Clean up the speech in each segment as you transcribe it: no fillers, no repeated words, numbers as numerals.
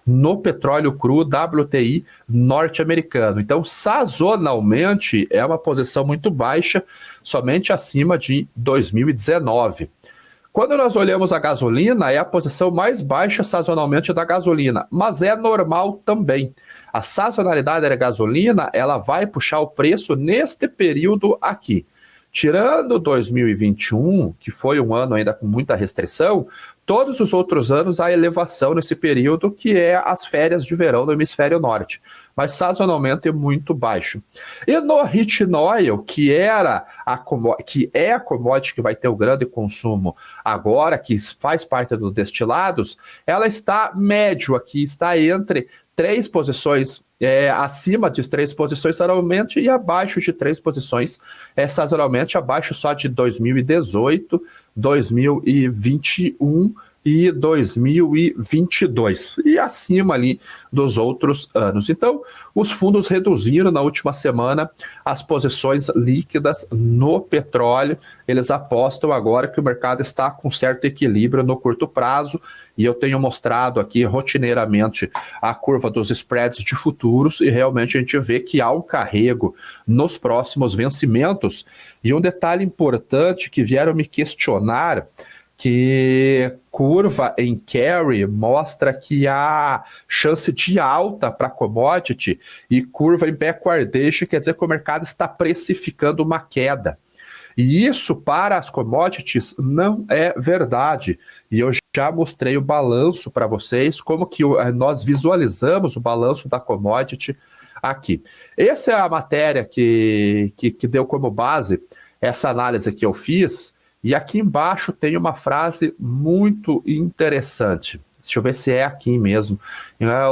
no petróleo cru WTI norte-americano. Então, sazonalmente, é uma posição muito baixa, somente acima de 2019. Quando nós olhamos a gasolina, é a posição mais baixa sazonalmente da gasolina, mas é normal também. A sazonalidade da gasolina, ela vai puxar o preço neste período aqui. Tirando 2021, que foi um ano ainda com muita restrição, todos os outros anos há elevação nesse período, que é as férias de verão no hemisfério norte, mas sazonalmente é muito baixo. E no heating oil, que é a commodity que vai ter o grande consumo agora, que faz parte dos destilados, ela está médio aqui, está entre 3 posições, acima de 3 posições sazonalmente e abaixo de 3 posições sazonalmente, abaixo só de 2018, 2021 e 2022, e acima ali dos outros anos. Então, os fundos reduziram na última semana as posições líquidas no petróleo. Eles apostam agora que o mercado está com certo equilíbrio no curto prazo, e eu tenho mostrado aqui rotineiramente a curva dos spreads de futuros, e realmente a gente vê que há um carrego nos próximos vencimentos. E um detalhe importante que vieram me questionar, que curva em carry mostra que há chance de alta para commodity, e curva em backwardation quer dizer que o mercado está precificando uma queda. E isso para as commodities não é verdade. E eu já mostrei o balanço para vocês, como que nós visualizamos o balanço da commodity aqui. Essa é a matéria que deu como base essa análise que eu fiz. E aqui embaixo tem uma frase muito interessante. Deixa eu ver se é aqui mesmo.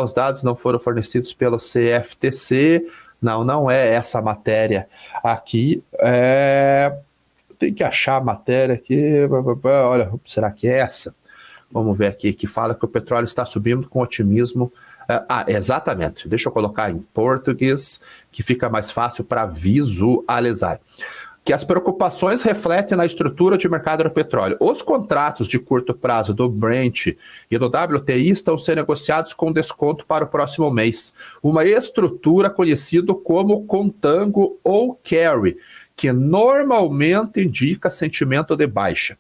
Os dados não foram fornecidos pelo CFTC. Não é essa matéria aqui. Tem que achar a matéria aqui. Olha, será que é essa? Vamos ver aqui, que fala que o petróleo está subindo com otimismo. Exatamente. Deixa eu colocar em português, que fica mais fácil para visualizar. Que as preocupações refletem na estrutura de mercado do petróleo. Os contratos de curto prazo do Brent e do WTI estão sendo negociados com desconto para o próximo mês. Uma estrutura conhecida como contango ou carry, que normalmente indica sentimento de baixa.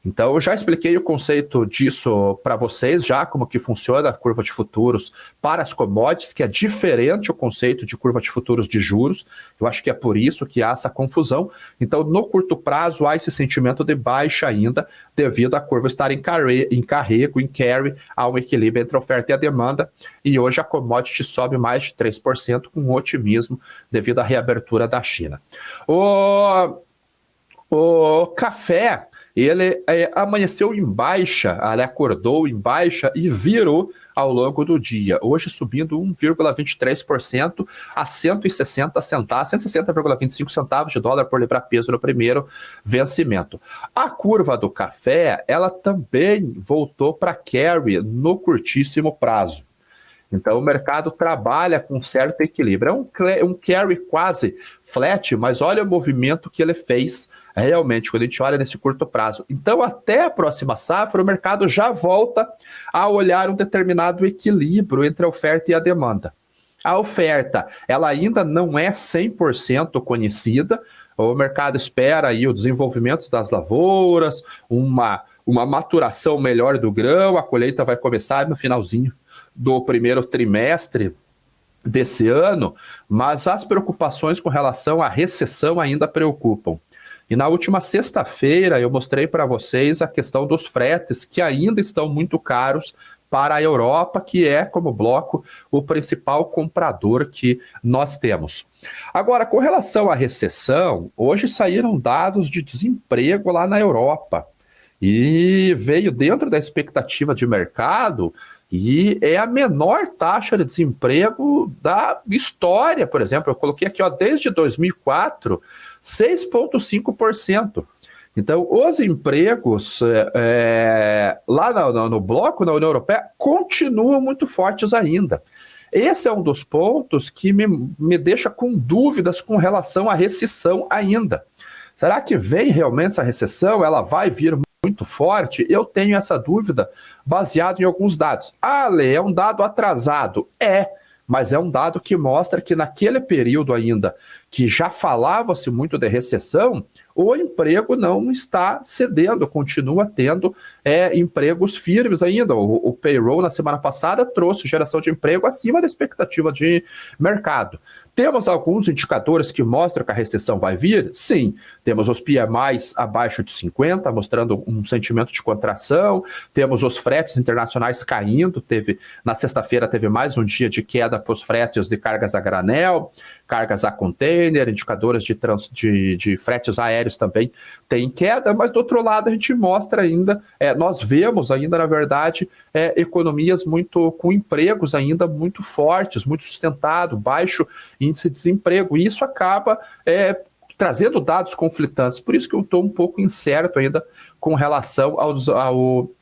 Então, eu já expliquei o conceito disso para vocês, já como que funciona a curva de futuros para as commodities, que é diferente o conceito de curva de futuros de juros. Eu acho que é por isso que há essa confusão. Então, no curto prazo, há esse sentimento de baixa ainda, devido à curva estar em carrego, em carry, há um equilíbrio entre a oferta e a demanda, e hoje a commodity sobe mais de 3% com otimismo devido à reabertura da China. O café, ele amanheceu em baixa, ele acordou em baixa e virou ao longo do dia, hoje subindo 1,23% a 160 centavos, 160,25 centavos de dólar por libra peso no primeiro vencimento. A curva do café, ela também voltou para carry no curtíssimo prazo. Então, o mercado trabalha com certo equilíbrio. É um carry quase flat, mas olha o movimento que ele fez realmente, quando a gente olha nesse curto prazo. Então, até a próxima safra, o mercado já volta a olhar um determinado equilíbrio entre a oferta e a demanda. A oferta, ela ainda não é 100% conhecida. O mercado espera aí o desenvolvimento das lavouras, uma maturação melhor do grão. A colheita vai começar no finalzinho do primeiro trimestre desse ano, mas as preocupações com relação à recessão ainda preocupam. E na última sexta-feira eu mostrei para vocês a questão dos fretes, que ainda estão muito caros para a Europa, que é, como bloco, o principal comprador que nós temos. Agora, com relação à recessão, hoje saíram dados de desemprego lá na Europa, e veio dentro da expectativa de mercado, e é a menor taxa de desemprego da história. Por exemplo, eu coloquei aqui, desde 2004, 6,5%. Então, os empregos lá no bloco, na União Europeia, continuam muito fortes ainda. Esse é um dos pontos que me deixa com dúvidas com relação à recessão ainda. Será que vem realmente essa recessão? Ela vai vir muito forte, eu tenho essa dúvida baseado em alguns dados. Lê, é um dado atrasado? Mas é um dado que mostra que naquele período ainda, que já falava-se muito de recessão, o emprego não está cedendo, continua tendo empregos firmes ainda. O payroll na semana passada trouxe geração de emprego acima da expectativa de mercado. Temos alguns indicadores que mostram que a recessão vai vir? Sim. Temos os PMIs abaixo de 50, mostrando um sentimento de contração. Temos os fretes internacionais caindo. Na sexta-feira teve mais um dia de queda para os fretes de cargas a granel, cargas a container, indicadores de fretes aéreos também tem queda, mas do outro lado a gente mostra ainda, nós vemos ainda, na verdade, economias com empregos ainda muito fortes, muito sustentado, baixo índice de desemprego, e isso acaba trazendo dados conflitantes, por isso que eu estou um pouco incerto ainda com relação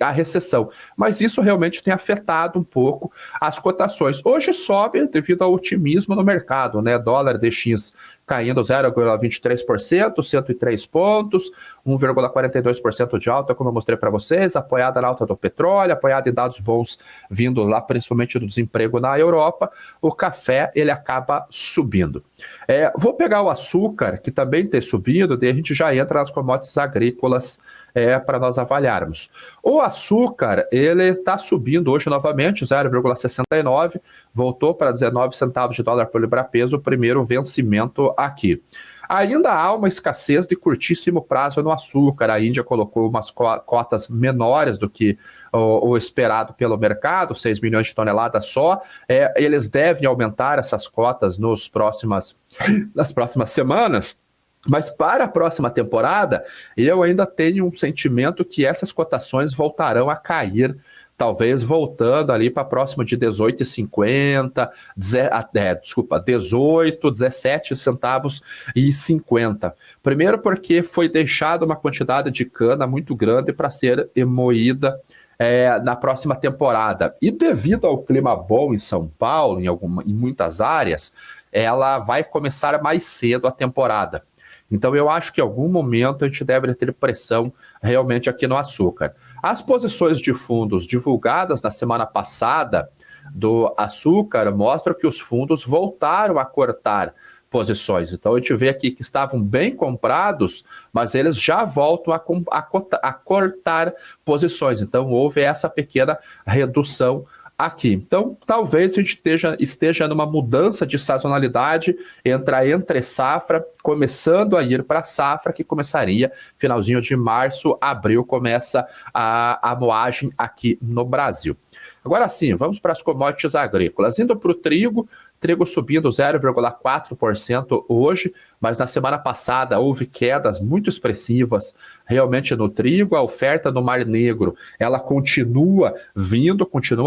à recessão. Mas isso realmente tem afetado um pouco as cotações. Hoje sobe devido ao otimismo no mercado, né? Dólar DX caindo 0,23%, 103 pontos, 1,42% de alta, como eu mostrei para vocês, apoiada na alta do petróleo, apoiada em dados bons vindo lá, principalmente do desemprego na Europa. O café, ele acaba subindo. Vou pegar o açúcar, que também tem subido, daí a gente já entra nas commodities agrícolas para nós avaliarmos. O açúcar, ele está subindo hoje novamente, 0,69, voltou para 19 centavos de dólar por libra-peso, o primeiro vencimento aqui. Ainda há uma escassez de curtíssimo prazo no açúcar. A Índia colocou umas cotas menores do que o esperado pelo mercado, 6 milhões de toneladas só. Eles devem aumentar essas cotas nas próximas semanas. Mas para a próxima temporada, eu ainda tenho um sentimento que essas cotações voltarão a cair, talvez voltando ali para próximo de 18,50, 18, 17 centavos e 50. Primeiro porque foi deixada uma quantidade de cana muito grande para ser moída na próxima temporada. E devido ao clima bom em São Paulo, em muitas áreas, ela vai começar mais cedo a temporada. Então eu acho que em algum momento a gente deve ter pressão realmente aqui no açúcar. As posições de fundos divulgadas na semana passada do açúcar mostram que os fundos voltaram a cortar posições. Então a gente vê aqui que estavam bem comprados, mas eles já voltam a cortar posições. Então houve essa pequena redução aqui. Então, talvez a gente esteja numa mudança de sazonalidade entre safra, começando a ir para a safra, que começaria finalzinho de março, abril, começa a moagem aqui no Brasil. Agora sim, vamos para as commodities agrícolas. Indo para o trigo subindo 0,4% hoje, mas na semana passada houve quedas muito expressivas realmente no trigo. A oferta no Mar Negro, ela continua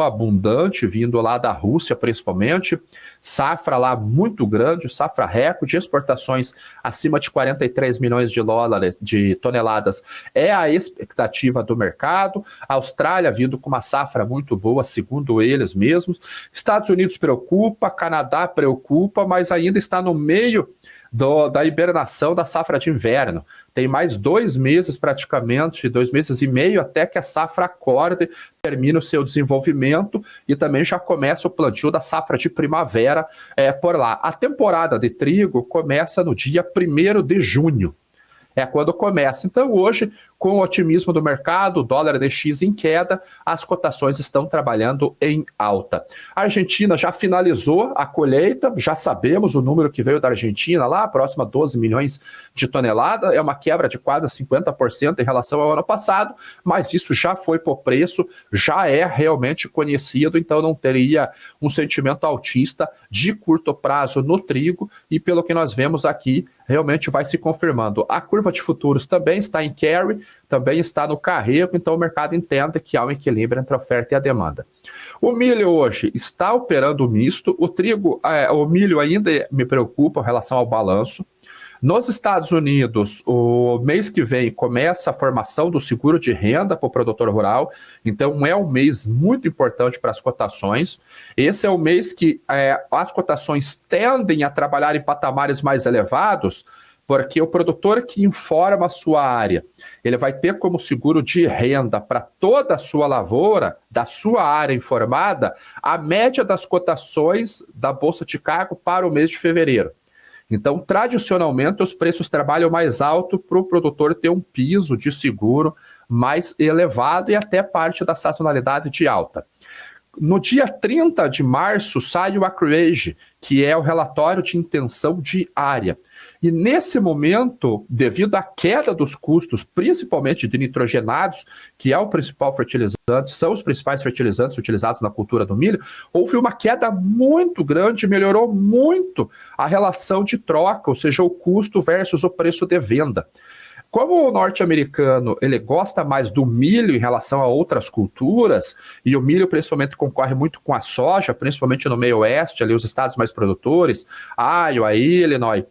abundante, vindo lá da Rússia principalmente, safra lá muito grande, safra recorde, exportações acima de 43 milhões de toneladas é a expectativa do mercado. A Austrália vindo com uma safra muito boa, segundo eles mesmos. Estados Unidos preocupa, Canadá preocupa, mas ainda está no meio da hibernação da safra de inverno. Tem mais 2 meses praticamente, 2 meses e meio, até que a safra acorde, termine o seu desenvolvimento e também já começa o plantio da safra de primavera por lá. A temporada de trigo começa no dia 1º de junho. É quando começa. Então hoje, com o otimismo do mercado, o dólar DX em queda, as cotações estão trabalhando em alta. A Argentina já finalizou a colheita, já sabemos o número que veio da Argentina lá, próximo a 12 milhões de toneladas, é uma quebra de quase 50% em relação ao ano passado, mas isso já foi por preço, já é realmente conhecido, então não teria um sentimento altista de curto prazo no trigo, e pelo que nós vemos aqui, realmente vai se confirmando. A curva de futuros também está em carry, também está no carrego, então o mercado entende que há um equilíbrio entre a oferta e a demanda. O milho hoje está operando misto, o milho ainda me preocupa em relação ao balanço. Nos Estados Unidos, o mês que vem começa a formação do seguro de renda para o produtor rural, então é um mês muito importante para as cotações. Esse é o mês que as cotações tendem a trabalhar em patamares mais elevados, porque o produtor que informa a sua área, ele vai ter como seguro de renda para toda a sua lavoura, da sua área informada, a média das cotações da Bolsa de Chicago para o mês de fevereiro. Então, tradicionalmente, os preços trabalham mais alto para o produtor ter um piso de seguro mais elevado e até parte da sazonalidade de alta. No dia 30 de março sai o Acreage, que é o relatório de intenção de área. E nesse momento, devido à queda dos custos, principalmente de nitrogenados, que é o principal fertilizante, são os principais fertilizantes utilizados na cultura do milho, houve uma queda muito grande, melhorou muito a relação de troca, ou seja, o custo versus o preço de venda. Como o norte-americano ele gosta mais do milho em relação a outras culturas, e o milho principalmente concorre muito com a soja, principalmente no meio oeste, ali os estados mais produtores, Iowa, Illinois,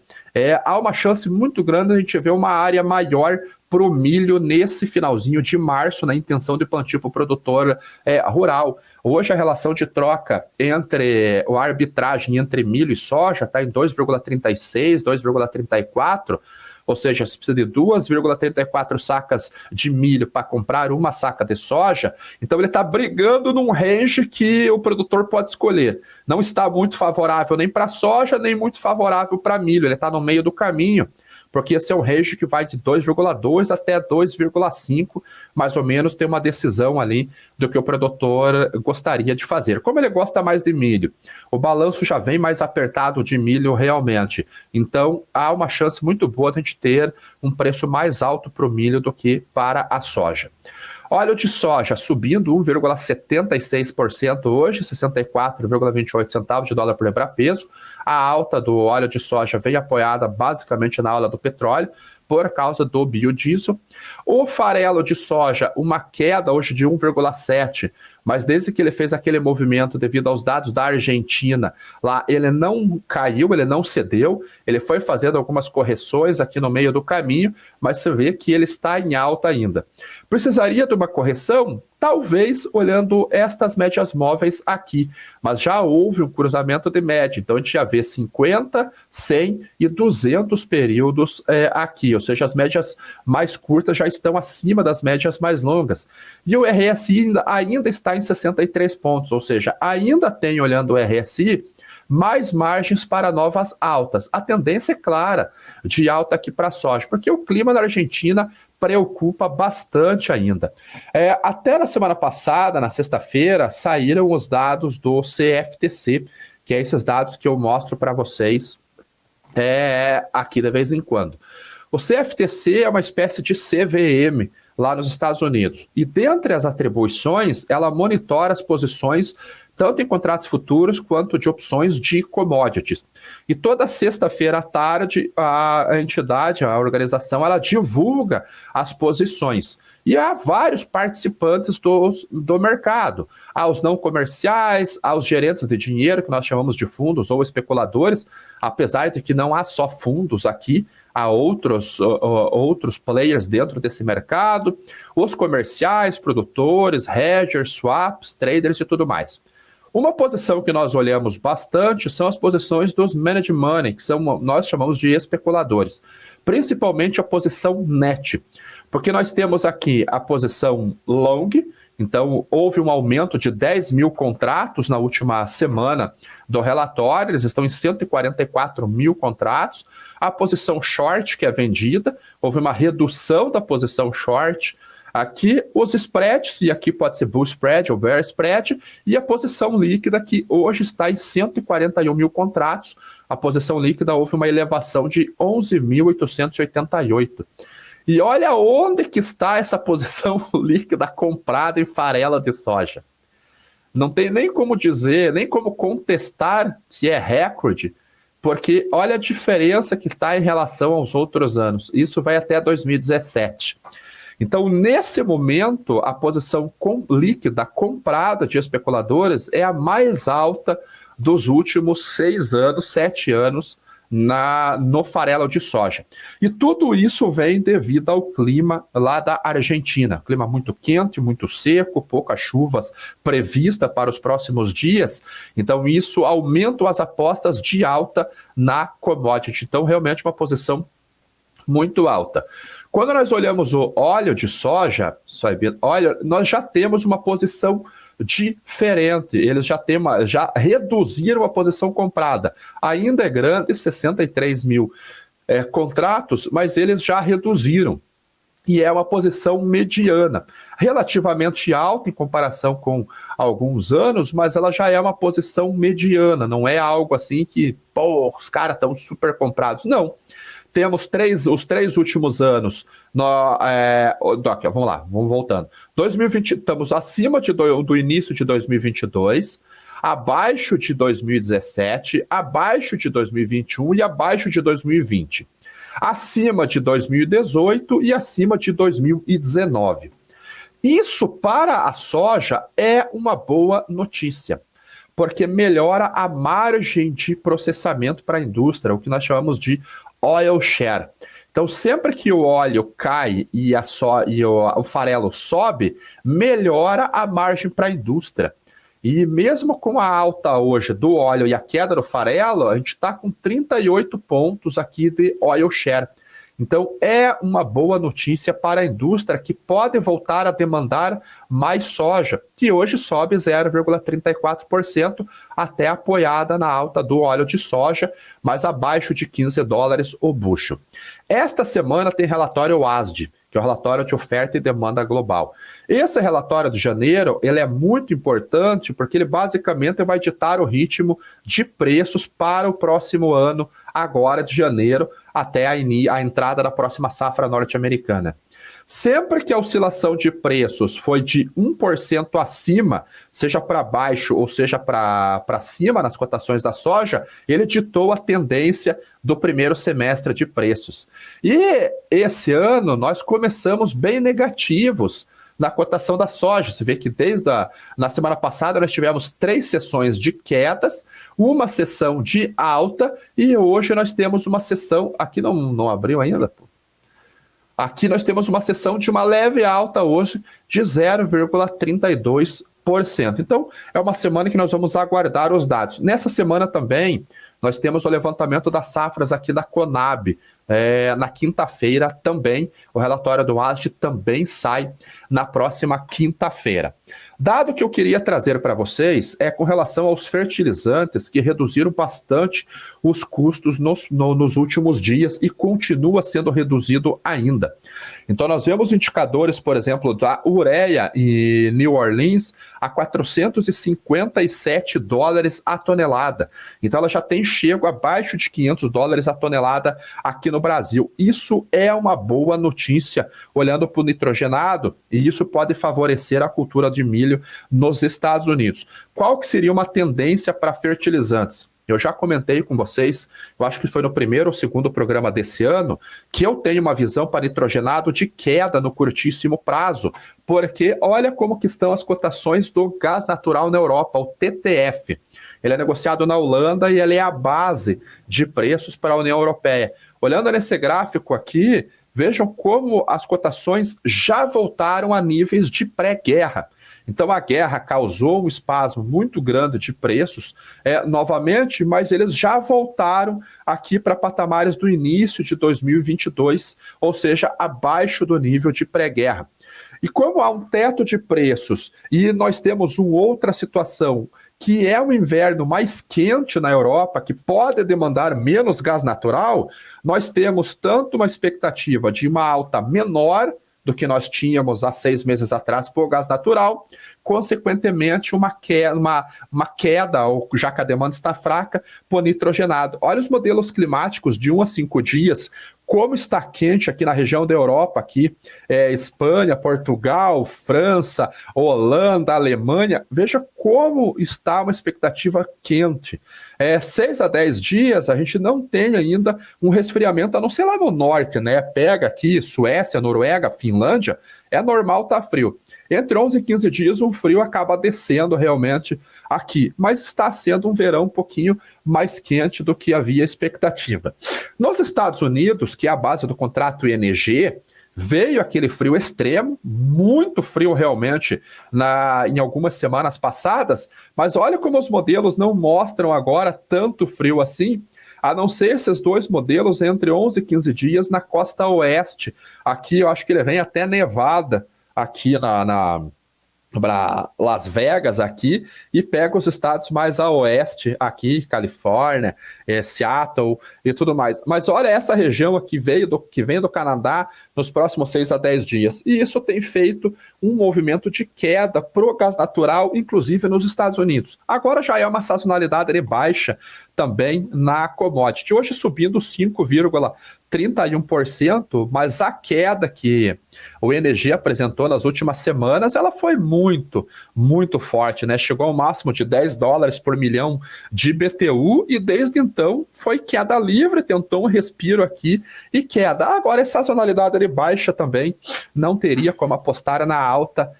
há uma chance muito grande de a gente ver uma área maior para o milho nesse finalzinho de março, na intenção de plantio para o produtor rural. Hoje a relação de troca entre a arbitragem entre milho e soja está em 2,36, 2,34, ou seja, você precisa de 2,34 sacas de milho para comprar uma saca de soja, então ele está brigando num range que o produtor pode escolher. Não está muito favorável nem para soja, nem muito favorável para milho, ele está no meio do caminho, porque esse é um range que vai de 2,2 até 2,5, mais ou menos, tem uma decisão ali do que o produtor gostaria de fazer. Como ele gosta mais de milho, o balanço já vem mais apertado de milho realmente, então há uma chance muito boa de a gente ter um preço mais alto para o milho do que para a soja. Óleo de soja subindo 1,76% hoje, 64,28 centavos de dólar por libra-peso. A alta do óleo de soja vem apoiada basicamente na aula do petróleo, por causa do biodiesel. O farelo de soja, uma queda hoje de 1,7%, mas desde que ele fez aquele movimento devido aos dados da Argentina, lá ele não caiu, ele não cedeu, ele foi fazendo algumas correções aqui no meio do caminho, mas você vê que ele está em alta ainda. Precisaria de uma correção? Talvez olhando estas médias móveis aqui, mas já houve um cruzamento de média, então a gente já vê 50, 100 e 200 períodos aqui, ou seja, as médias mais curtas já estão acima das médias mais longas. E o RSI ainda está em 63 pontos, ou seja, ainda tem, olhando o RSI, mais margens para novas altas. A tendência é clara de alta aqui para a soja, porque o clima na Argentina preocupa bastante ainda. Até na semana passada, na sexta-feira, saíram os dados do CFTC, que é esses dados que eu mostro para vocês aqui de vez em quando. O CFTC é uma espécie de CVM lá nos Estados Unidos. E dentre as atribuições, ela monitora as posições tanto em contratos futuros quanto de opções de commodities. E toda sexta-feira à tarde, a entidade, a organização, ela divulga as posições. E há vários participantes do mercado. Há os não comerciais, há os gerentes de dinheiro, que nós chamamos de fundos ou especuladores, apesar de que não há só fundos aqui, há outros players dentro desse mercado, os comerciais, produtores, hedgers, swaps, traders e tudo mais. Uma posição que nós olhamos bastante são as posições dos managed money, que nós chamamos de especuladores, principalmente a posição net, porque nós temos aqui a posição long, então houve um aumento de 10 mil contratos na última semana do relatório, eles estão em 144 mil contratos, a posição short, que é vendida, houve uma redução da posição short. Aqui os spreads, e aqui pode ser bull spread ou bear spread, e a posição líquida, que hoje está em 141 mil contratos. A posição líquida houve uma elevação de 11.888. E olha onde que está essa posição líquida comprada em farela de soja. Não tem nem como dizer, nem como contestar que é recorde, porque olha a diferença que está em relação aos outros anos. Isso vai até 2017. Então, nesse momento, a posição líquida comprada de especuladores é a mais alta dos últimos 6 anos, 7 anos no farelo de soja. E tudo isso vem devido ao clima lá da Argentina. Clima muito quente, muito seco, poucas chuvas previstas para os próximos dias. Então, isso aumenta as apostas de alta na commodity. Então, realmente uma posição muito alta. Quando nós olhamos o óleo de soja, nós já temos uma posição diferente. Eles já reduziram a posição comprada. Ainda é grande, 63 mil contratos, mas eles já reduziram. E é uma posição mediana, relativamente alta em comparação com alguns anos, mas ela já é uma posição mediana, não é algo assim que, os caras estão super comprados. Não. Temos os 3 últimos anos, vamos lá, vamos voltando. 2020, estamos acima do início de 2022, abaixo de 2017, abaixo de 2021 e abaixo de 2020. Acima de 2018 e acima de 2019. Isso para a soja é uma boa notícia, porque melhora a margem de processamento para a indústria, o que nós chamamos de oil share. Então, sempre que o óleo cai e o farelo sobe, melhora a margem para a indústria. E mesmo com a alta hoje do óleo e a queda do farelo, a gente está com 38 pontos aqui de oil share. Então, é uma boa notícia para a indústria que pode voltar a demandar mais soja, que hoje sobe 0,34%, até apoiada na alta do óleo de soja, mas abaixo de $15 o bushel. Esta semana tem relatório WASDE, que é o relatório de oferta e demanda global. Esse relatório de janeiro, ele é muito importante porque ele basicamente vai ditar o ritmo de preços para o próximo ano, agora de janeiro, até a entrada da próxima safra norte-americana. Sempre que a oscilação de preços foi de 1% acima, seja para baixo ou seja para cima nas cotações da soja, ele ditou a tendência do primeiro semestre de preços. E esse ano nós começamos bem negativos na cotação da soja. Você vê que na semana passada nós tivemos 3 sessões de quedas, uma sessão de alta e hoje nós temos uma sessão, aqui não abriu ainda, pô. Aqui nós temos uma sessão de uma leve alta hoje de 0,32%. Então, é uma semana que nós vamos aguardar os dados. Nessa semana também, nós temos o levantamento das safras aqui da Conab. Na quinta-feira também, o relatório do WASDE também sai na próxima quinta-feira. Dado que eu queria trazer para vocês é com relação aos fertilizantes que reduziram bastante os custos nos últimos dias e continua sendo reduzido ainda. Então nós vemos indicadores, por exemplo, da ureia em New Orleans a $457 a tonelada. Então ela já tem chego abaixo de $500 a tonelada aqui no Brasil. Isso é uma boa notícia, olhando para o nitrogenado, e isso pode favorecer a cultura de milho nos Estados Unidos. Qual que seria uma tendência para fertilizantes? Eu já comentei com vocês, eu acho que foi no primeiro ou segundo programa desse ano, que eu tenho uma visão para nitrogenado de queda no curtíssimo prazo, porque olha como que estão as cotações do gás natural na Europa, o TTF. Ele é negociado na Holanda e ele é a base de preços para a União Europeia. Olhando nesse gráfico aqui, vejam como as cotações já voltaram a níveis de pré-guerra. Então a guerra causou um espasmo muito grande de preços novamente, mas eles já voltaram aqui para patamares do início de 2022, ou seja, abaixo do nível de pré-guerra. E como há um teto de preços e nós temos uma outra situação, que é um inverno mais quente na Europa, que pode demandar menos gás natural, nós temos tanto uma expectativa de uma alta menor do que nós tínhamos há 6 meses atrás por gás natural, consequentemente uma queda, ou já que a demanda está fraca, por nitrogenado. Olha os modelos climáticos de 1 a 5 dias, como está quente aqui na região da Europa, aqui Espanha, Portugal, França, Holanda, Alemanha. Veja como está uma expectativa quente. 6 a 10 dias a gente não tem ainda um resfriamento, a não ser lá no norte, né? Pega aqui Suécia, Noruega, Finlândia, é normal estar frio. Entre 11 e 15 dias o frio acaba descendo realmente aqui, mas está sendo um verão um pouquinho mais quente do que havia expectativa. Nos Estados Unidos, que é a base do contrato ING, veio aquele frio extremo, muito frio realmente em algumas semanas passadas, mas olha como os modelos não mostram agora tanto frio assim. a não ser esses dois modelos entre 11 e 15 dias na costa oeste. Aqui eu acho que ele vem até Nevada, aqui para Las Vegas aqui, e pega os estados mais a oeste aqui, Califórnia, Seattle e tudo mais. Mas olha essa região aqui que vem do Canadá nos próximos 6 a 10 dias. E isso tem feito um movimento de queda para o gás natural, inclusive nos Estados Unidos. Agora já é uma sazonalidade baixa também na commodity. Hoje subindo 5,31%, mas a queda que o ENG apresentou nas últimas semanas, ela foi muito, muito forte, né? Chegou ao máximo de $10 por milhão de BTU e desde então foi queda livre, tentou um respiro aqui e queda. Agora, essa sazonalidade baixa também não teria como apostar na alta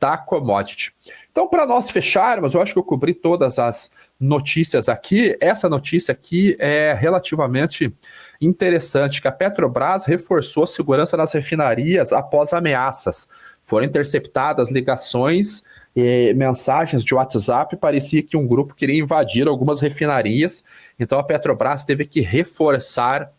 da commodity. Então, para nós fecharmos, eu acho que eu cobri todas as notícias aqui. Essa notícia aqui é relativamente interessante, que a Petrobras reforçou a segurança nas refinarias após ameaças. Foram interceptadas ligações e mensagens de WhatsApp, parecia que um grupo queria invadir algumas refinarias, então a Petrobras teve que reforçar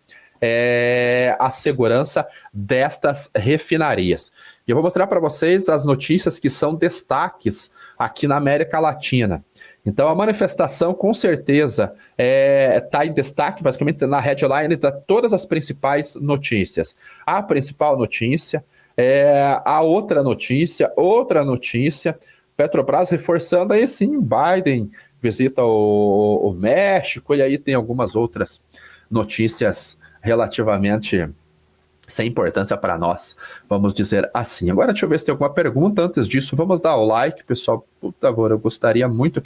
a segurança destas refinarias. E eu vou mostrar para vocês as notícias que são destaques aqui na América Latina. Então a manifestação com certeza está em destaque, basicamente na headline de todas as principais notícias. A principal notícia, a outra notícia, Petrobras reforçando aí sim, Biden visita o México, e aí tem algumas outras notícias relativamente sem importância para nós, vamos dizer assim. Agora deixa eu ver se tem alguma pergunta. Antes disso, vamos dar o like, pessoal. Por favor, eu gostaria muito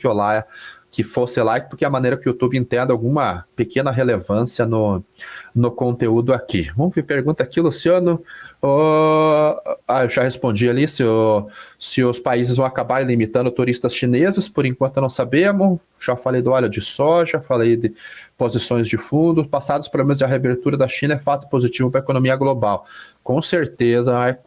que fosse like, porque é a maneira que o YouTube entenda alguma pequena relevância no conteúdo aqui. Vamos ver, pergunta aqui, Luciano. Eu já respondi ali, se os países vão acabar limitando turistas chineses, por enquanto não sabemos. Já falei do óleo de soja, falei de posições de fundo. Passados problemas de reabertura da China é fato positivo para a economia global. Com certeza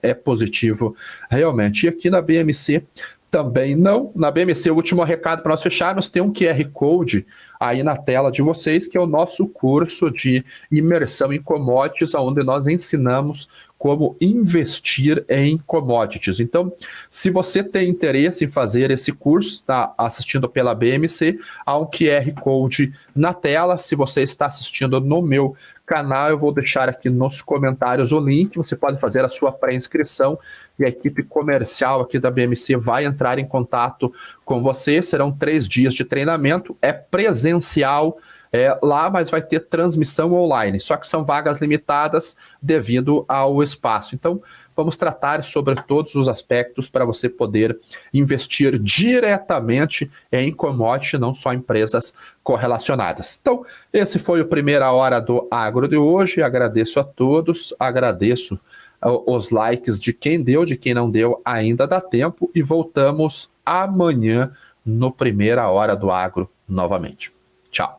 é positivo realmente. E aqui na BMC também não. Na BMC, o último recado para nós fecharmos, tem um QR Code aí na tela de vocês, que é o nosso curso de imersão em commodities, onde nós ensinamos como investir em commodities. Então, se você tem interesse em fazer esse curso, está assistindo pela BMC, há um QR Code na tela. Se você está assistindo no meu canal, eu vou deixar aqui nos comentários o link. Você pode fazer a sua pré-inscrição e a equipe comercial aqui da BMC vai entrar em contato com você. Serão 3 dias de treinamento, é presencial lá, mas vai ter transmissão online, só que são vagas limitadas devido ao espaço. Então, vamos tratar sobre todos os aspectos para você poder investir diretamente em commodity, não só empresas correlacionadas. Então, esse foi o Primeira Hora do Agro de hoje. Agradeço a todos, agradeço os likes de quem deu, de quem não deu, ainda dá tempo, e voltamos amanhã no Primeira Hora do Agro novamente. Tchau.